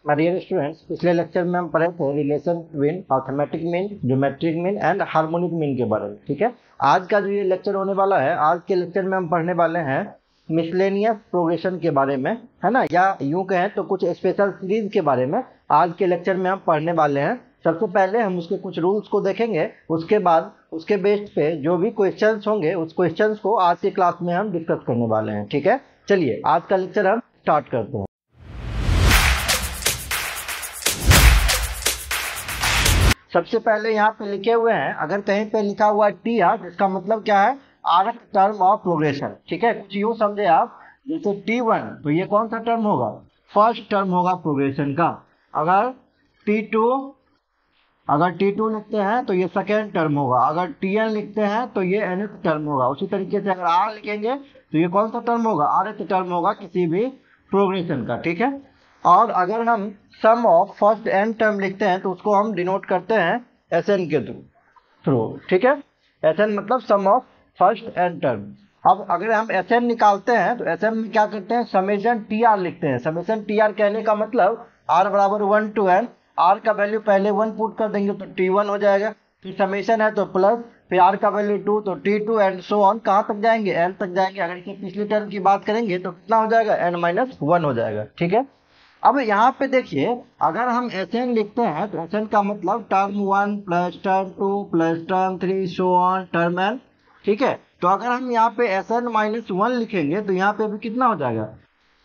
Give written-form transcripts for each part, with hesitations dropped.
My dear students, पिछले lecture में हम पढ़े थे relation between arithmetic mean, geometric mean and harmonic mean के बारे में। ठीक है, आज का जो ये लेक्चर होने वाला है, आज के लेक्चर में हम पढ़ने वाले हैं मिसलेनियस प्रोग्रेशन के बारे में, है ना, या यूं कहें तो कुछ स्पेशल सीरीज के बारे में आज के लेक्चर में हम पढ़ने वाले हैं। सबसे पहले हम उसके कुछ रूल्स को देखेंगे, उसके बाद उसके बेस पे जो भी क्वेश्चंस होंगे उस क्वेश्चंस को आज की क्लास में हम डिस्कस करने वाले हैं। ठीक है, चलिए आज का लेक्चर हम स्टार्ट करते हैं। सबसे पहले यहाँ पे लिखे हुए हैं, अगर कहीं पे लिखा हुआ है टी आर, जिसका मतलब क्या है, आरथ टर्म ऑफ प्रोग्रेशन। ठीक है, कुछ यूं समझे आप, जैसे T1 तो ये कौन सा टर्म होगा, फर्स्ट टर्म होगा प्रोग्रेशन का। अगर T2 लिखते हैं तो ये सेकेंड टर्म होगा। अगर Tn लिखते हैं तो ये nth टर्म होगा। उसी तरीके से अगर R लिखेंगे तो ये कौन सा टर्म होगा, rth टर्म होगा किसी भी प्रोग्रेशन का। ठीक है, और अगर हम सम ऑफ फर्स्ट एन टर्म लिखते हैं तो उसको हम डिनोट करते हैं Sn के थ्रू। ठीक है, Sn मतलब सम ऑफ फर्स्ट एन टर्म। अब अगर हम Sn निकालते हैं तो Sn में क्या करते हैं, समेशन Tr लिखते हैं। समेशन Tr कहने का मतलब r बराबर 1 to n, r का वैल्यू पहले 1 पुट कर देंगे तो T1 हो जाएगा, फिर समेशन है तो प्लस, फिर r का वैल्यू 2 तो T2 एंड सो ऑन, कहाँ तक जाएंगे, n तक जाएंगे। अगर इसे पिछली टर्म की बात करेंगे तो कितना हो जाएगा, n-1 हो जाएगा। ठीक है, अब यहाँ पे देखिए, अगर हम Sn लिखते हैं तो Sn का मतलब term 1 plus term 2 plus term 3 so on term n। ठीक है, तो अगर हम यहाँ पे Sn-1 लिखेंगे तो यहाँ पे भी कितना हो जाएगा,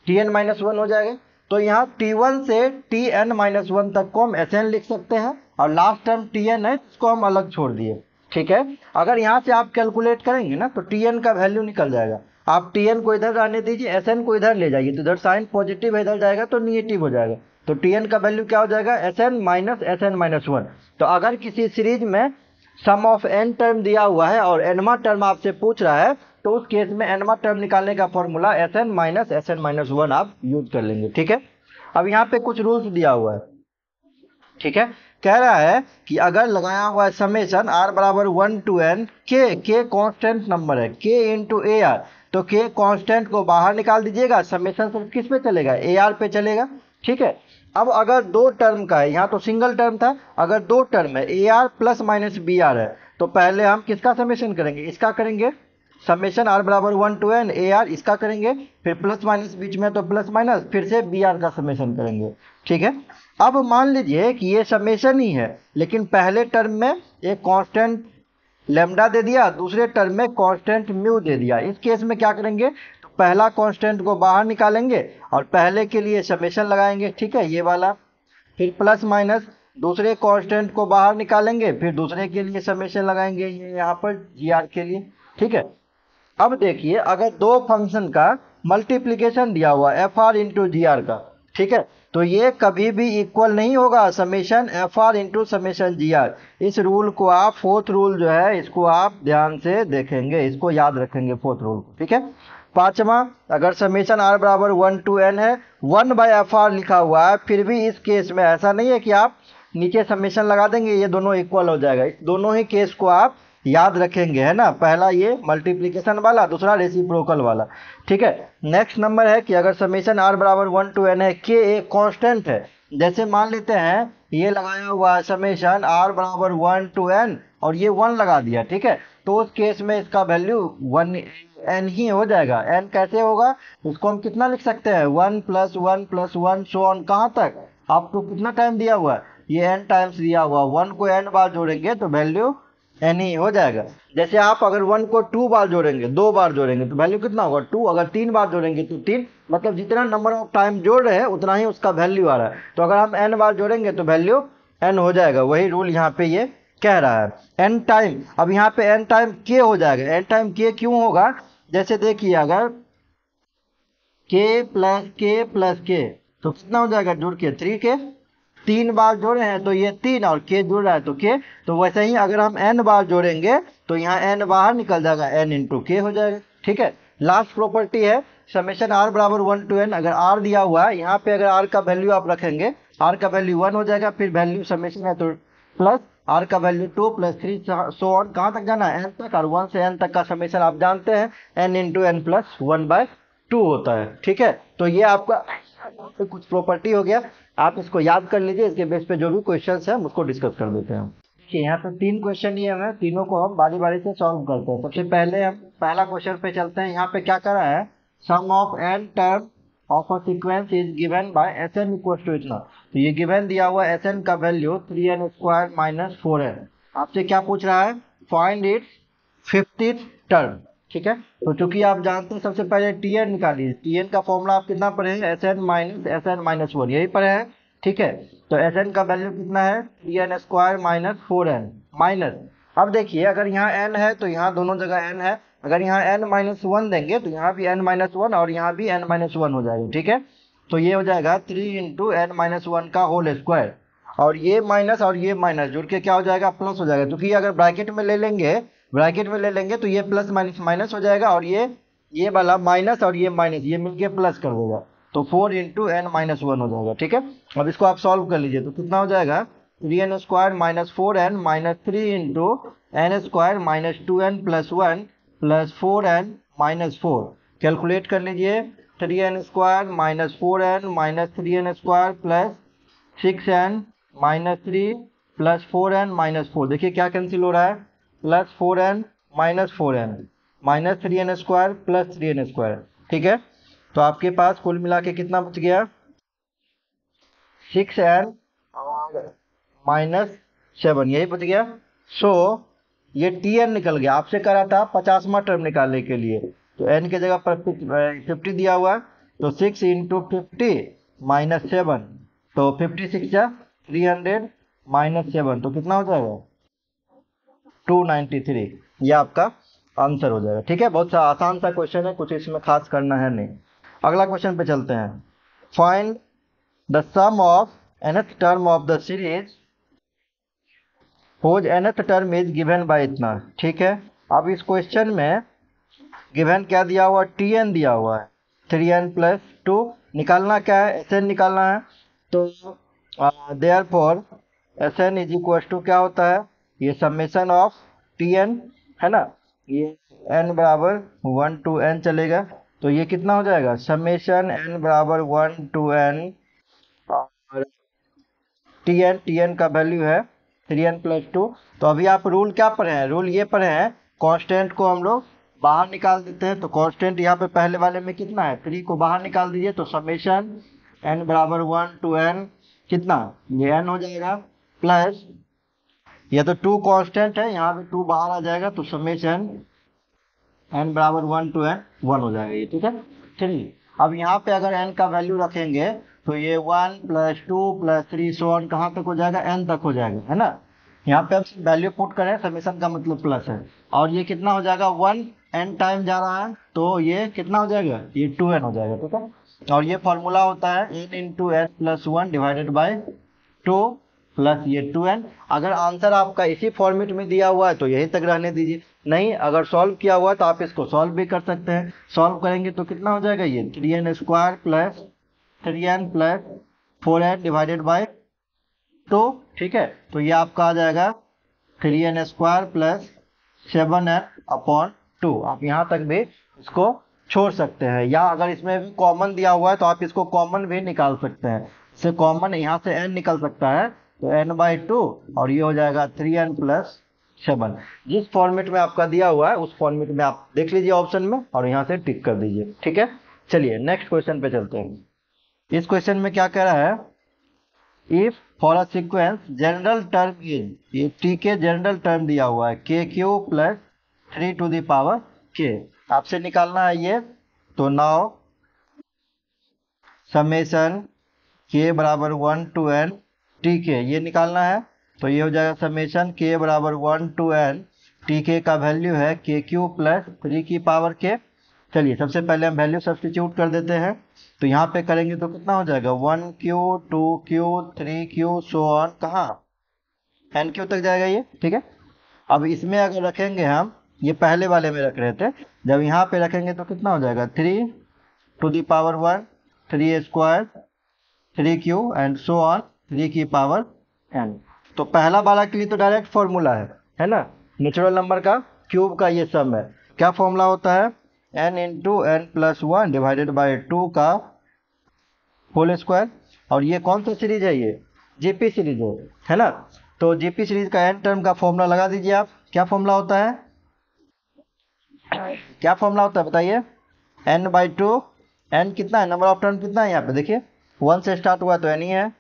Tn-1 हो जाएगा। तो यहाँ T1 से Tn-1 तक को हम Sn लिख सकते हैं, और लास्ट टर्म Tn है इसको हम अलग छोड़ दिए। ठीक है, अगर यहाँ से आप कैलकुलेट करेंगे ना तो Tn का वैल्यू निकल जाएगा। आप Tn को इधर आने दीजिए, Sn को इधर ले जाइए, तो इधर साइन पॉजिटिव है, इधर जाएगा तो निगेटिव हो जाएगा। तो Tn का वैल्यू क्या हो जाएगा, Sn माइनस Sn-1। तो अगर किसी सीरीज में सम ऑफ n टर्म दिया हुआ है और nवा टर्म आपसे पूछ रहा है तो उस केस में nवा टर्म निकालने का फॉर्मूला Sn माइनस Sn-1 आप यूज कर लेंगे। ठीक है, अब यहाँ पे कुछ रूल्स दिया हुआ है। ठीक है, कह रहा है कि अगर लगाया हुआ है समेशन r बराबर 1 to n, k constant number है, k इंटू ए आर, तो k कांस्टेंट को बाहर निकाल दीजिएगा, समेशन सिर्फ किस पे चलेगा, ए आर पे चलेगा। ठीक है, अब अगर दो टर्म का है, यहाँ तो सिंगल टर्म था, अगर दो टर्म है A R plus minus B R है, तो पहले हम किसका समेशन करेंगे, इसका करेंगे, समेशन r बराबर 1 to n ए आर, इसका करेंगे, फिर प्लस माइनस बीच में तो प्लस माइनस, फिर से बी आर का समेशन करेंगे। ठीक है, अब मान लीजिए कि ये समेशन ही है, लेकिन पहले टर्म में एक कांस्टेंट लेमडा दे दिया, दूसरे टर्म में कांस्टेंट म्यू दे दिया। इस केस में क्या करेंगे, तो पहला कांस्टेंट को बाहर निकालेंगे और पहले के लिए समेशन लगाएंगे। ठीक है, ये वाला, फिर प्लस माइनस, दूसरे कांस्टेंट को बाहर निकालेंगे, फिर दूसरे के लिए समेशन लगाएंगे, ये यहाँ पर जी आर के लिए। ठीक है, अब देखिए, अगर दो फंक्शन का मल्टीप्लिकेशन दिया हुआ F R into G R का, ठीक है, तो ये कभी भी इक्वल नहीं होगा summation F R into summation G R. इस रूल को आप, फोर्थ रूल जो है, इसको आप ध्यान से देखेंगे, इसको याद रखेंगे फोर्थ रूल को। ठीक है, पांचवा, अगर समेशन आर बराबर 1 to n है, 1 बाय एफ आर लिखा हुआ है, फिर भी इस केस में ऐसा नहीं है कि आप नीचे समेशन लगा देंगे ये दोनों इक्वल हो जाएगा। इस दोनों ही केस को आप याद रखेंगे, है ना, पहला ये मल्टीप्लिकेशन वाला, दूसरा रेसिप्रोकल वाला। ठीक है, नेक्स्ट नंबर है कि अगर समेशन r बराबर 1 to n है, k एक कांस्टेंट है, जैसे मान लेते हैं ये लगाया हुआ है समेशन r बराबर 1 to n और ये 1 लगा दिया। ठीक है, तो उस केस में इसका वैल्यू 1n ही हो जाएगा। n कैसे होगा, उसको हम कितना लिख सकते हैं, 1 + 1 + 1 सो ऑन, कहाँ तक, आपको कितना टाइम दिया हुआ है, ये n टाइम्स दिया हुआ, 1 को n बार जोड़ेंगे तो वैल्यू n ही हो जाएगा। जैसे आप अगर 1 को 2 बार जोड़ेंगे, 2 बार जोड़ेंगे तो वैल्यू कितना होगा, 2। अगर 3 बार जोड़ेंगे तो 3, मतलब जितना नंबर ऑफ टाइम जोड़ रहे हैं उतना ही उसका वैल्यू आ रहा है। तो अगर हम n बार जोड़ेंगे तो वैल्यू n हो जाएगा। वही रूल यहाँ पे ये कह रहा है, n टाइम। अब यहाँ पे n टाइम k हो जाएगा। n टाइम k क्यों होगा, जैसे देखिए, अगर k प्लस k तो कितना हो जाएगा, जुड़ के 3k, 3 बार जोड़े हैं तो ये 3 और k जुड़ रहा है तो k। तो वैसे ही अगर हम n बार जोड़ेंगे तो यहाँ n बाहर निकल जाएगा, n इंटू k हो जाएगा। ठीक है, लास्ट प्रॉपर्टी है समेशन r बराबर 1 to n। अगर r दिया हुआ है, यहाँ पे अगर r का वैल्यू आप रखेंगे, r का वैल्यू 1 हो जाएगा, फिर वैल्यू समेशन है तो प्लस r का वैल्यू 2 + 3 सो ऑन, कहाँ तक जाना है, n तक, और 1 से n तक का समेशन आप जानते हैं n इंटू n + 1/2 होता है। ठीक है, तो ये आपका कुछ प्रॉपर्टी हो गया। आप इसको याद कर लीजिए, इसके बेस पे जो भी क्वेश्चन है हम उसको डिस्कस कर देते हैं। देखिए यहाँ पे 3 क्वेश्चन ये है, तीनों को हम बारी बारी से सॉल्व करते हैं। सबसे पहले हम पहला क्वेश्चन पे चलते हैं। यहाँ पे क्या करा है, sum of n term of a sequence is given by Sn equal to इतना। तो ये गिवन दिया हुआ Sn का value 3n square minus 4n। आपसे क्या पूछ रहा है, फाइंड इट्स 50th टर्म। ठीक है, तो चूंकि आप जानते हैं सबसे पहले Tn निकालिए। Tn का फॉर्मूला आप कितना पढ़े हैं, Sn माइनस 1, यही पढ़े हैं। ठीक है, तो Sn का वैल्यू कितना है, 3n square minus 4n minus. अब देखिए अगर यहाँ n है तो यहाँ दोनों जगह n है, अगर यहाँ n माइनस 1 देंगे तो यहाँ भी n माइनस 1 और यहाँ भी n माइनस 1 हो जाएगा। ठीक है, तो ये हो जाएगा 3 इंटू n माइनस 1 का होल स्क्वायर, और ये माइनस जुड़ के क्या हो जाएगा, प्लस हो जाएगा। क्योंकि अगर ब्रैकेट में ले लेंगे तो ये प्लस माइनस माइनस हो जाएगा, और ये वाला माइनस और ये माइनस ये मिलके प्लस कर देगा, तो 4 इंटू n माइनस 1 हो जाएगा। ठीक है, अब इसको आप सॉल्व कर लीजिए तो कितना हो जाएगा, 3n square minus 4n minus 3 into n square minus 2n plus 1 plus 4n minus 4। Calculate कर लीजिए, 3n square minus 4n minus 3n square plus 6n minus 3 plus 4n minus 4। देखिए क्या कैंसिल हो रहा है, plus 4n minus 4n minus 3n square plus 3n square. ठीक है, तो आपके पास कुल मिला के कितना बच गया, 6n और माइनस 7, यही बच गया। सो ये Tn निकल गया। आपसे करा था 50वां टर्म निकालने के लिए, तो n की जगह पर 50 दिया हुआ है, तो 6 इंटू 50 माइनस 7, तो 56 जा 300 माइनस 7, तो कितना हो जाएगा 293। ये आपका आंसर हो जाएगा। ठीक है, बहुत सा आसान सा क्वेश्चन है, कुछ इसमें खास करना है नहीं। अगला क्वेश्चन पे चलते हैं। Find the sum of nth term of the series whose nth term is given by इतना। ठीक है, अब इस क्वेश्चन में गिवन क्या दिया हुआ, Tn दिया हुआ है 3n प्लस 2। निकालना क्या है, Sn निकालना है। तो therefore Sn is equal to क्या होता है, ये समेशन ऑफ Tn है ना, ये n बराबर 1 टू n चलेगा, तो ये कितना हो जाएगा, समेशन n बराबर 1 टू n और Tn का वैल्यू है 3n प्लस 2। तो अभी आप रूल क्या पढ़े हैं, रूल ये पढ़े हैं, कांस्टेंट को हम लोग बाहर निकाल देते हैं। तो कांस्टेंट यहाँ पे पहले वाले में कितना है, 3 को बाहर निकाल दीजिए, तो समेशन n बराबर 1 टू n कितना, ये n हो जाएगा, प्लस ये तो 2 कांस्टेंट है, यहाँ पे 2 बाहर आ जाएगा, तो समेशन n बराबर 1 टू n 1 हो जाएगा ये। ठीक है, 3। अब यहाँ पे अगर n का वैल्यू रखेंगे तो ये 1 प्लस 2 प्लस 3 सो ऑन कहाँ तक हो जाएगा, n तक हो जाएगा, है ना। यहाँ पे हम वैल्यू पुट करें, समेशन का मतलब प्लस है, और ये कितना हो जाएगा 1 n टाइम जा रहा है, तो ये कितना हो जाएगा, ये 2n हो जाएगा। ठीक है, और ये फॉर्मूला होता है n into n plus 1 divided by 2 plus ये 2n। अगर आंसर आपका इसी फॉर्मेट में दिया हुआ है तो यही तक रहने दीजिए, नहीं अगर सॉल्व किया हुआ है तो आप इसको सॉल्व भी कर सकते हैं। सॉल्व करेंगे तो कितना हो जाएगा, ये 3n square plus 3n plus 4n divided by 2। ठीक है, तो ये आपका आ जाएगा 3n square plus 7n upon 2। आप यहाँ तक भी इसको छोड़ सकते हैं, या अगर इसमें भी कॉमन दिया हुआ है तो आप इसको कॉमन भी निकाल सकते हैं। इससे कॉमन यहाँ से n निकल सकता है, तो n बाई 2, और ये हो जाएगा 3n प्लस 7। जिस फॉर्मेट में आपका दिया हुआ है उस फॉर्मेट में आप देख लीजिए ऑप्शन में, और यहाँ से टिक कर दीजिए। ठीक है, चलिए नेक्स्ट क्वेश्चन पे चलते हैं। इस क्वेश्चन में क्या कह रहा है, if for a sequence general term is, ये t के जनरल टर्म दिया हुआ है k Q plus 3 to the power k। आपसे निकालना है ये, तो नाउ समेशन k बराबर 1 टू n tk ये निकालना है, तो ये हो जाएगा समेशन k बराबर 1 टू n tk का वैल्यू है k क्यू प्लस 3 की पावर k। चलिए सबसे पहले हम वैल्यू सब्स्टिट्यूट कर देते हैं, तो यहाँ पे करेंगे तो कितना हो जाएगा 1q 2q 3q so on, कहाँ nq तक जाएगा ये। ठीक है, अब इसमें अगर रखेंगे हम, ये पहले वाले में रख रहे थे, जब यहाँ पे रखेंगे तो कितना हो जाएगा 3 to the power 1 3 square 3q and so on 3 की पावर n। तो पहला वाला के लिए तो डायरेक्ट फॉर्मूला है ना, नेचुरल नंबर का क्यूब का ये सम है। क्या फॉर्मूला होता है, n into n plus 1 divided by 2 का होल स्क्वायर। और ये कौन सा सीरीज है, ये जीपी सीरीज है ना। तो जीपी सीरीज का एन टर्म का फॉर्मूला लगा दीजिए आप। क्या फॉर्मूला होता है, क्या फॉर्मूला होता है बताइए। एन बाई टू, एन कितना है, नंबर ऑफ टर्म कितना है यहाँ पे देखिए, 1 से स्टार्ट हुआ तो एन ही है।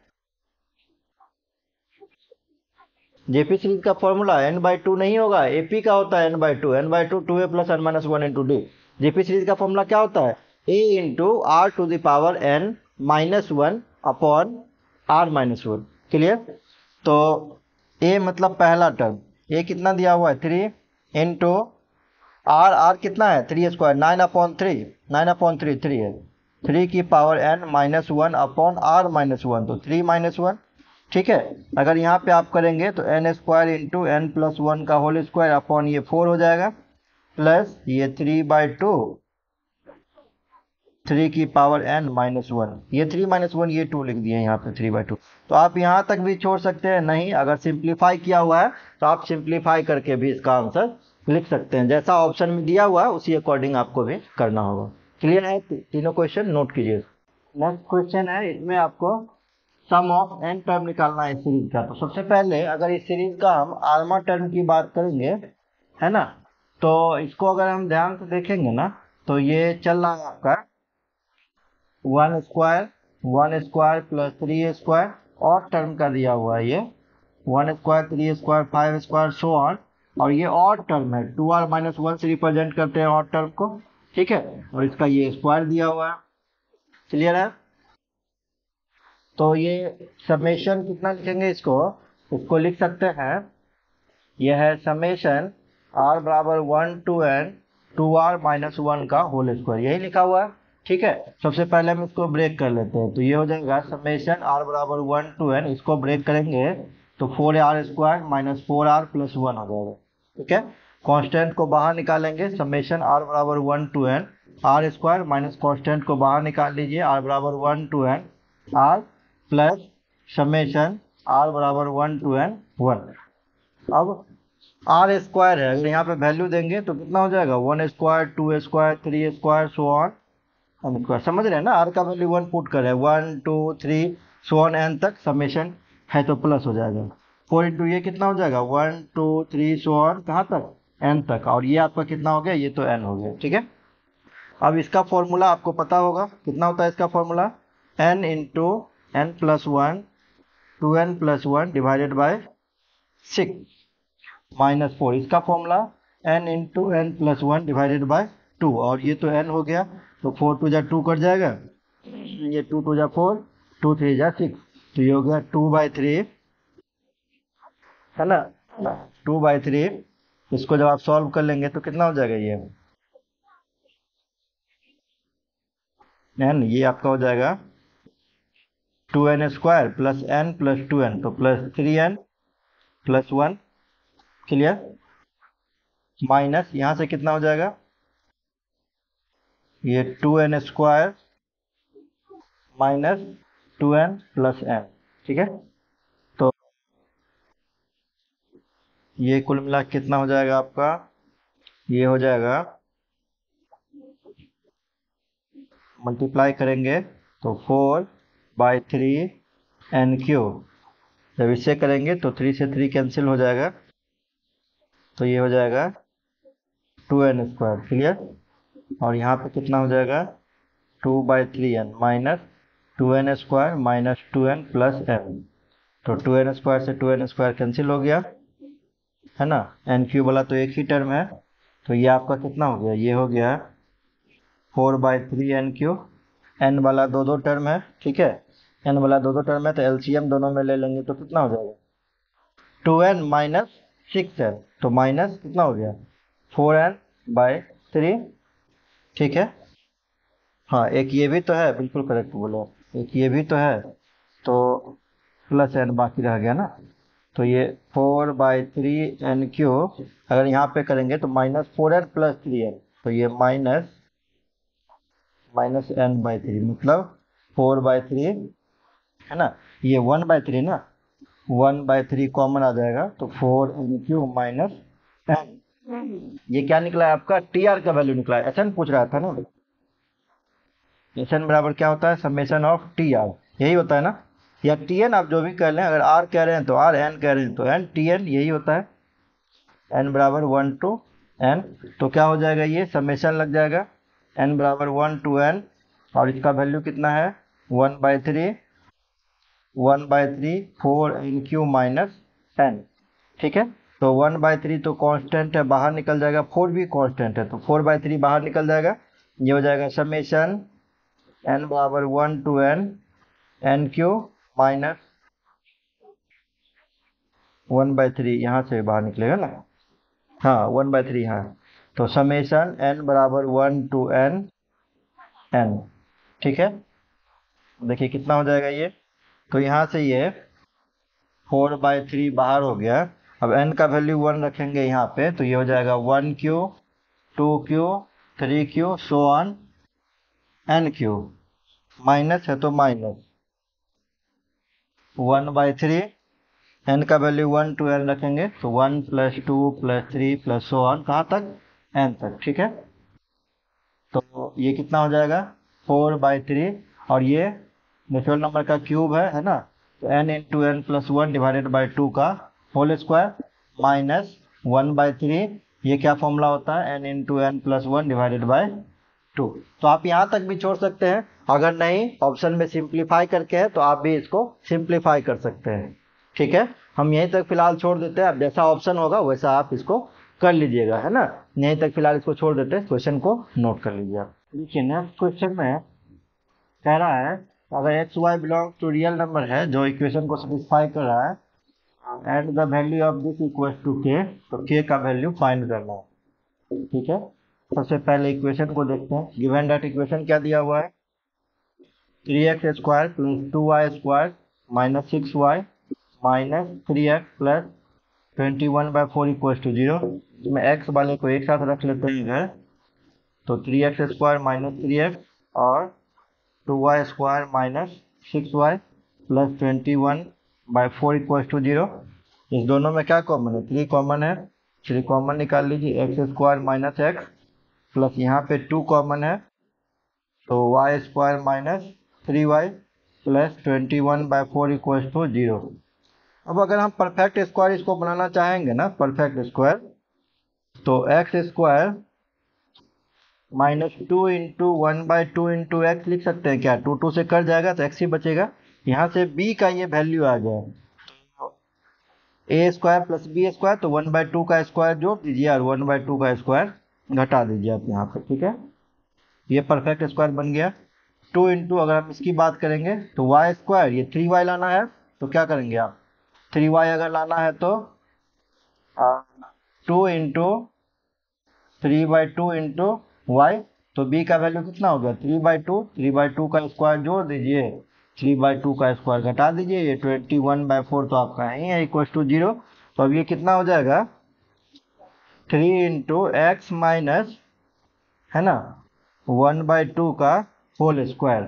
जेपी सीरीज का फॉर्मूला एन बाई टू नहीं होगा, एपी का होता है n by two 2a plus n minus one into d. GP series का फॉर्मूला क्या होता है, a into r to the power n minus one upon r minus one. Clear. तो ए मतलब पहला टर्म, ए कितना दिया हुआ है 3 इंटू आर, आर कितना है 3 स्क्वायर, 9/3, 9/3 3 है, 3 की power n minus one upon r minus one, तो 3 माइनस वन। ठीक है। अगर यहाँ पे आप करेंगे तो n square into n plus one का होल स्क्वायर अपॉन ये 4 हो जाएगा, प्लस ये 3/2, 3 की पावर एन माइनस वन, ये 3 माइनस वन, ये 2 लिख दिए यहाँ पे 3/2। तो आप यहाँ तक भी छोड़ सकते हैं, नहीं अगर सिंप्लीफाई किया हुआ है तो आप सिंप्लीफाई करके भी इसका आंसर लिख सकते हैं, जैसा ऑप्शन में दिया हुआ है उसी अकॉर्डिंग आपको भी करना होगा। क्लियर है, तीनों क्वेश्चन नोट कीजिए। नेक्स्ट क्वेश्चन है, इसमें आपको सम ऑफ एन टर्म निकालना है इस सीरीज का। तो सबसे पहले अगर इस सीरीज का हम आर्मा टर्म की बात करेंगे, है ना, तो इसको अगर हम ध्यान से देखेंगे ना, तो ये चल रहा है आपका 1 स्क्वायर प्लस 3 स्क्वायर, और टर्म का दिया हुआ है ये 1 square 3 square 5 square so on, और ये और टर्म है 2r माइनस वन से रिप्रेजेंट करते हैं और टर्म को। ठीक है, और इसका ये स्क्वायर दिया हुआ है। क्लियर है। तो ये समेशन कितना लिखेंगे इसको, इसको लिख सकते हैं, यह है समेशन r बराबर 1 to n 2r minus one का होल स्क्वायर, यही लिखा हुआ है। ठीक है, सबसे पहले हम इसको ब्रेक कर लेते हैं, तो ये हो जाएगा समेशन r बराबर 1 टू n, इसको ब्रेक करेंगे तो 4r square minus 4r plus one हो जाएगा। ठीक है, कांस्टेंट को बाहर निकालेंगे, समेशन r बराबर 1 to n r square minus constant को बाहर निकाल लीजिए, r बराबर 1 to n r plus summation r बराबर 1 टू n 1। अब आर स्क्वायर है, अगर यहाँ पे वैल्यू देंगे तो कितना हो जाएगा 1 square 2 square 3 square so on an square. समझ रहे हैं ना, आर का वैल्यू 1 पुट कर रहे हैं, 1 2 3 सो ऑन एन तक समेशन है तो प्लस हो जाएगा, 4 इंटू ये कितना हो जाएगा 1 2 3 सो ऑन कहाँ तक एन तक, और ये आपका कितना हो गया, ये तो एन हो गया। ठीक है, अब इसका फॉर्मूला आपको पता होगा, कितना होता है इसका formula, n into n plus one 2n plus one divided by 6 minus 4, इसका formula n into n plus one divided by 2, और ये तो n हो गया, तो 4 टू जा 2 कट जाएगा, ये 2 टू जा 4, 2 3 जा 6, तो ये हो गया 2/3, है ना, 2/3। इसको जब आप सॉल्व कर लेंगे तो कितना हो जाएगा, ये n, ये आपका हो जाएगा 2n square plus n plus 2n, तो plus 3n plus one. Clear, minus यहाँ से कितना हो जाएगा, ये 2n square minus 2n plus n। ठीक है, तो ये कुल मिला कितना हो जाएगा आपका, ये हो जाएगा, मल्टीप्लाई करेंगे तो 4/3 n क्यूब, जब इससे करेंगे तो 3 से 3 कैंसिल हो जाएगा, तो ये हो जाएगा 2n स्क्वायर। क्लियर, और यहाँ पे कितना हो जाएगा 2/3n minus 2n square minus 2n plus n, तो 2n स्क्वायर से 2n स्क्वायर कैंसिल हो गया, है ना, n क्यूब वाला तो एक ही टर्म है, तो ये आपका कितना हो गया, ये हो गया 4/3 n क्यूब, n वाला दो दो टर्म है। ठीक है, n वाला दो दो टर्म है तो एलसीएम दोनों में ले लेंगे तो कितना हो जाएगा 2n माइनस 6n, तो माइनस कितना हो गया 4n/3। ठीक है, हाँ एक ये भी तो है, बिल्कुल करेक्ट बोलो, एक ये भी तो है, तो प्लस n बाकी रह गया ना, तो ये 4/3 n क्यूब, अगर यहाँ पे करेंगे तो माइनस 4n प्लस 3n, तो ये माइनस n/3 मतलब 4/3, है ना, ये 1/3 ना, 1/3 कॉमन आ जाएगा, तो 4n क्यूब माइनस n, ये क्या निकला है आपका, टी आर का वैल्यू निकला है, एस एन पूछ रहा था ना, एस एन बराबर क्या होता है समेशन ऑफ टी आर, यही होता है ना, या टी एन आप जो भी कह लें, अगर आर कह रहे हैं तो आर, एन कह रहे हैं तो एन, टी एन यही होता है, एन बराबर 1 to n। तो क्या हो जाएगा, ये समेशन लग जाएगा, एन बराबर 1 to n, और इसका वैल्यू कितना है 1/3, 1/3 4n³ माइनस n। ठीक है, तो 1/3 तो कांस्टेंट है, बाहर निकल जाएगा, 4 भी कांस्टेंट है, तो 4/3 बाहर निकल जाएगा, ये हो जाएगा समेशन n बराबर 1 to n, n³ माइनस 1/3, यहाँ से बाहर निकलेगा ना, हाँ 1/3, हाँ। तो समेशन n बराबर 1 to n n। ठीक है, देखिए कितना हो जाएगा ये, तो यहाँ से ये 4/3 बाहर हो गया। अब n का वैल्यू 1 रखेंगे यहाँ पे, तो ये हो जाएगा 1 Q, 2 Q, 3 Q, so on n Q, minus है तो माइनस 1/3, n का वैल्यू 1 to n रखेंगे, तो 1 + 2 + 3 + सो ऑन, कहाँ तक, n तक। ठीक है, तो ये कितना हो जाएगा 4/3, और ये नेचुरल नंबर का क्यूब है ना, तो n × n+1 डिवाइडेड बाई 2 का होल स्क्वायर माइनस 1/3, ये क्या फॉर्मूला होता है, n × n+1 डिवाइडेड बाई 2। तो आप यहाँ तक भी छोड़ सकते हैं, अगर नहीं ऑप्शन में सिंप्लीफाई करके है तो आप भी इसको सिंप्लीफाई कर सकते हैं। ठीक है, हम यहीं तक फिलहाल छोड़ देते हैं, अब जैसा ऑप्शन होगा वैसा आप इसको कर लीजिएगा, है ना। यहीं तक फिलहाल इसको छोड़ देते हैं, क्वेश्चन को नोट कर लीजिए आप। देखिए नेक्स्ट क्वेश्चन में कह रहा है, अगर x y belong to real number है, जो इक्वेशन को सेटिस्फाई कर रहा है, and the value of this equal to k, तो के का वैल्यू फाइंड करना है। ठीक है, सबसे पहले इक्वेशन को देखते हैं। गिवन दैट इक्वेशन क्या दिया हुआ है, 3x² + 2y² - 6y - 3x + 21/4 = 0। इसमें x वाले को एक साथ रख लेते हैं इधर, तो 3x² - 3x और 2y² - 6y + 21/4 = 0। इस दोनों में क्या कॉमन है, 3 कॉमन है, 3 कॉमन निकाल लीजिए, x² - x प्लस यहाँ पे 2 कॉमन है, तो y² - 3y + 21/4 = 0। अब अगर हम परफेक्ट स्क्वायर इसको बनाना चाहेंगे ना, परफेक्ट स्क्वायर, तो x² -2 × 1/2 × x लिख सकते हैं क्या, 2 से कट जाएगा तो x ही बचेगा। यहाँ से b का ये वैल्यू आ गया, a² + b², तो 1/2 का स्क्वायर जोड़ दीजिए और 1/2 का स्क्वायर घटा दीजिए आप यहाँ पे। ठीक है, ये परफेक्ट स्क्वायर बन गया। 2 × अगर हम इसकी बात करेंगे तो y², ये 3y लाना है, तो क्या करेंगे आप, 3y अगर लाना है तो 2 × 3/2 × y, तो b का वैल्यू कितना हो गया 3/2, 3/2 का स्क्वायर जोड़ दीजिए, 3/2 का स्क्वायर घटा दीजिए, ये 21/4 तो आपका ही है इक्वल टू 0। तो अब ये कितना हो जाएगा 3 × x माइनस, है ना, 1/2 का होल स्क्वायर।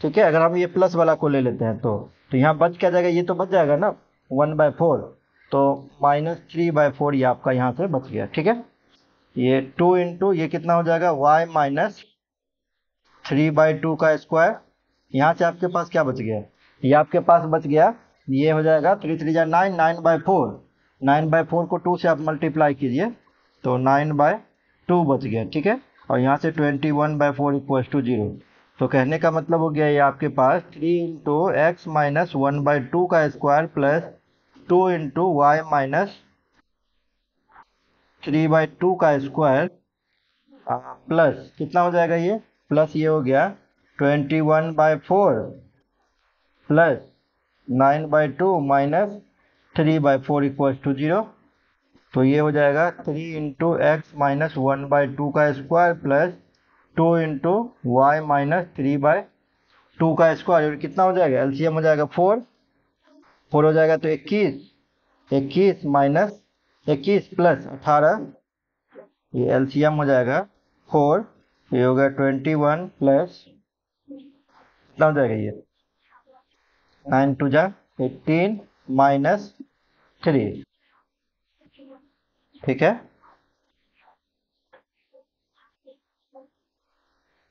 ठीक है, अगर हम ये प्लस वाला को ले लेते हैं तो यहाँ बच क्या जाएगा, ये तो बच जाएगा ना 1/4, तो -3/4 ये आपका यहाँ से बच गया। ठीक है, ये 2 × ये कितना हो जाएगा y - 3/2 का स्क्वायर, यहाँ से आपके पास क्या बच गया, ये आपके पास बच गया, ये हो जाएगा 3 3 जा 9, 9/4, 9/4 को 2 से आप मल्टीप्लाई कीजिए, तो 9/2 बच गया। ठीक है, और यहाँ से 21/4 = 0। तो कहने का मतलब हो गया ये आपके पास 3 × x - 1/2 का स्क्वायर प्लस 2 × y - 3/2 का स्क्वायर प्लस कितना हो जाएगा, ये प्लस ये हो गया 21/4 प्लस 9/2 माइनस 3/4 = 0। तो ये हो जाएगा 3 × x - 1/2 का स्क्वायर प्लस 2 × y - 3/2 का स्क्वायर, कितना हो जाएगा, एलसीएम हो जाएगा 4, 4 हो जाएगा तो 21, 21 माइनस 21 प्लस 18, ये एलसीएम हो जाएगा 4, ये हो गया 21 प्लस कितना हो जाएगा, ये 9 2 जा 18 माइनस 3। ठीक है,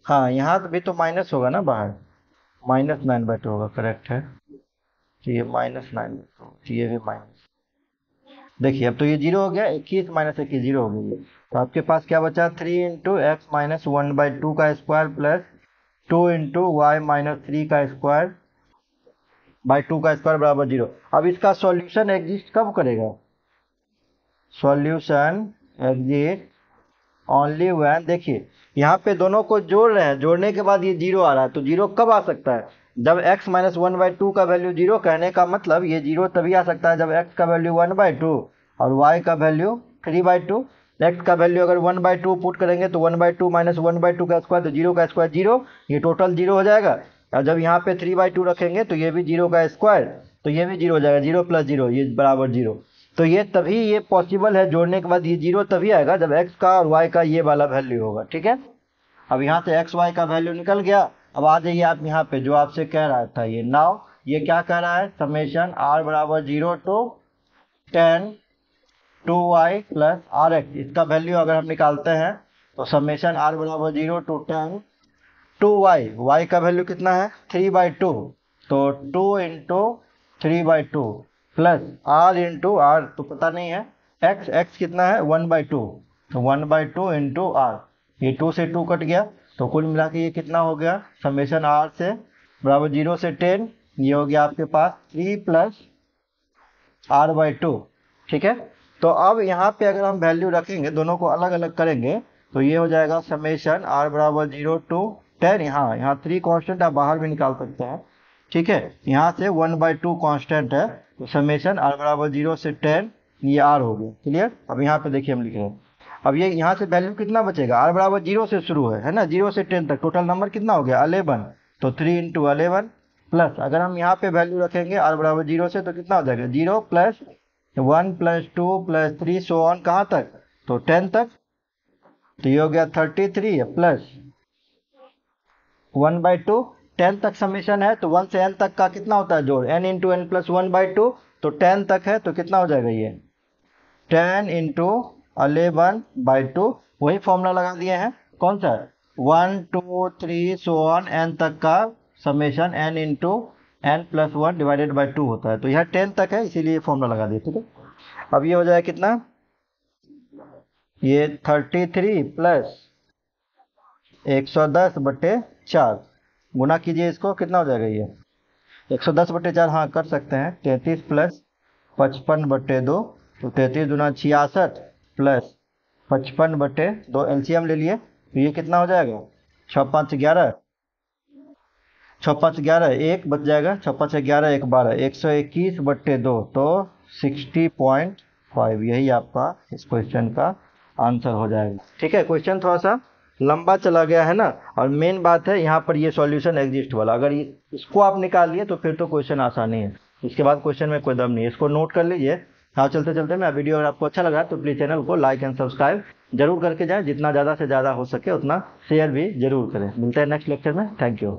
हाँ यहाँ भी तो माइनस होगा ना बाहर, -9/2 होगा, करेक्ट है। तो ये -9/2, तो ये भी माइनस। देखिए अब तो ये 0 हो गया, 21 - 21 0 हो गई। तो आपके पास क्या बचा, 3 × x - 1/2 का स्क्वायर प्लस 2 × y - 3 का स्क्वायर बाई 2 का स्क्वायर बराबर 0। अब इसका सॉल्यूशन एग्जिस्ट कब करेगा, सॉल्यूशन एग्जिस्ट ओनली व्हेन, देखिए यहाँ पे दोनों को जोड़ रहे हैं, जोड़ने के बाद ये 0 आ रहा है, तो 0 कब आ सकता है, जब x - 1/2 का वैल्यू 0, कहने का मतलब ये 0 तभी आ सकता है जब x का वैल्यू 1/2 और y का वैल्यू 3/2। x का वैल्यू अगर 1/2 पुट करेंगे तो 1/2 - 1/2 का स्क्वायर, तो 0 का स्क्वायर 0, ये टोटल 0 हो जाएगा। और जब यहाँ पे 3/2 रखेंगे तो ये भी 0 का स्क्वायर, तो ये भी 0 हो जाएगा, 0 + 0 ये बराबर 0। तो ये तभी ये पॉसिबल है, जोड़ने के बाद ये 0 तभी आएगा जब x का और y का ये वाला वैल्यू होगा, ठीक है। अब यहाँ से x y का वैल्यू निकल गया। अब आ जाइए आप यहाँ पे जो आपसे कह रहा था ये नाउ, ये क्या कह रहा है, summation r = 0 to 10 2y + rx, इसका वैल्यू अगर हम निकालते हैं तो summation r = 0 to 10 2y, y का वैल्यू कितना है 3/2, तो 2 × 3/2 प्लस r × r तो पता नहीं है, x कितना है 1/2, तो 1/2 × r, ये 2 से 2 कट गया, तो कुल मिला के ये कितना हो गया, समेशन r से बराबर 0 से 10, ये हो गया आपके पास 3 + r/2, ठीक है। तो अब यहाँ पे अगर हम वैल्यू रखेंगे, दोनों को अलग अलग करेंगे, तो ये हो जाएगा समेशन r = 0 to 10, यहाँ 3 कांस्टेंट आप बाहर भी निकाल सकते हैं, ठीक है। यहाँ से 1/2 कांस्टेंट है, तो समेशन r = 0 से 10, ये r हो गया, क्लियर। अब यहाँ पे देखिए हम लिख रहे हैं, अब ये यहाँ से वैल्यू कितना बचेगा, r = 0 से शुरू है ना, 0 से 10 तक टोटल नंबर कितना हो गया 11, तो 3 × 11 प्लस, अगर हम यहाँ पे वैल्यू रखेंगे r = 0 से, तो कितना हो जाएगा 0 + 1 + 2 + 3 सो ऑन, कहाँ तक, तो 10 तक, तो ये हो गया 33 प्लस 1/2, 10 तक समेशन है, तो 1 से n तक का कितना होता है जोड़, n × n + 1/2, तो 10 तक है, तो कितना हो जाएगा ये 10 × 11/2, वही फॉर्मूला लगा दिए हैं, कौन सा 1 2 3 सो ऑन n तक का समेशन n × n + 1 / 2 होता है, तो यह 10 तक है, इसीलिए फॉर्मूला लगा दिए, ठीक है। अब ये हो जाएगा कितना, ये 33 प्लस 110/4, गुना कीजिए इसको, कितना हो जाएगा ये 110/4, हाँ कर सकते हैं, 33 + 55/2, तो 33 दूना 66 प्लस 55/2, एलसीएम ले लिए, तो ये कितना हो जाएगा 6 5 11, 6 5 11, 1 बच जाएगा, 6 5 11 1 12, 121/2, तो 60.5, यही आपका इस क्वेश्चन का आंसर हो जाएगा, ठीक है। क्वेश्चन थोड़ा सा लंबा चला गया है ना, और मेन बात है यहाँ पर ये सॉल्यूशन एग्जिस्ट वाला, अगर इसको आप निकाल लिए तो फिर तो क्वेश्चन आसानी है, इसके बाद क्वेश्चन में कोई दम नहीं है, इसको नोट कर लीजिए। हाँ चलते चलते मैं वीडियो अगर आपको अच्छा लगा तो प्लीज़ चैनल को लाइक एंड सब्सक्राइब जरूर करके जाएं, जितना ज़्यादा से ज़्यादा हो सके उतना शेयर भी जरूर करें। मिलते हैं नेक्स्ट लेक्चर में, थैंक यू।